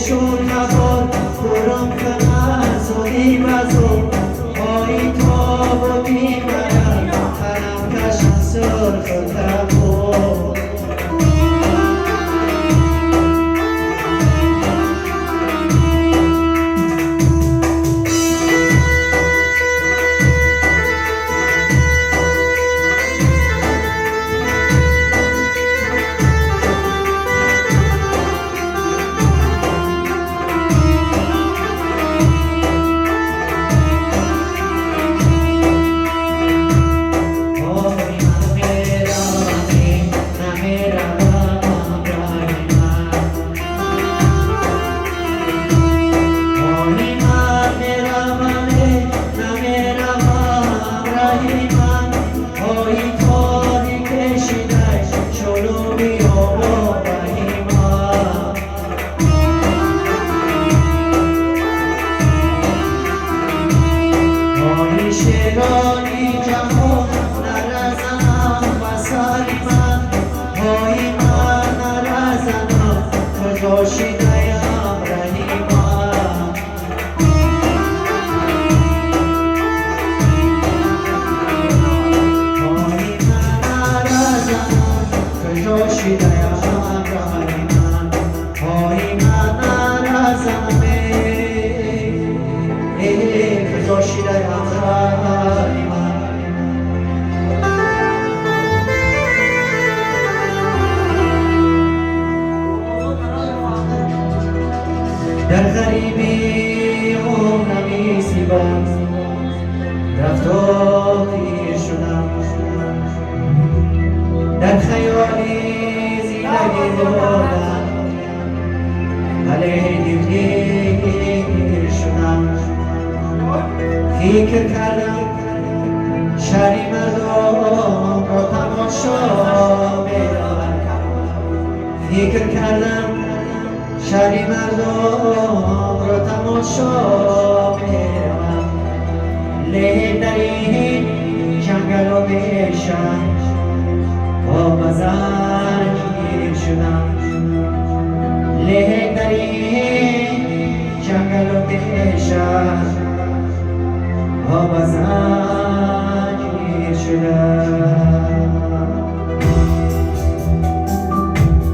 شد هوار برام فقط زودی بزو هایی تاب و بیمرم تنم کشم سرخ تبور شیرانی جهان نرزنم بساری من هایی من نرزنم کجاشی دیم رحیمم هایی من نرزنم کجاشی دیم رحیمم هایی من نرزنم کجاشی دیم در غریبی عمرمی زیبا رفت و پیر شدم در خیالی زیرگی بودم علیه دیوگیر شدم فکر کردم شهری مردم را تماشا می‌دارم فکر کردم شهری مردم را تماشا می‌روم له در این جنگل و بیشم با مزنگیر شدم له در این جنگل و بیشم با مزنگیر شدم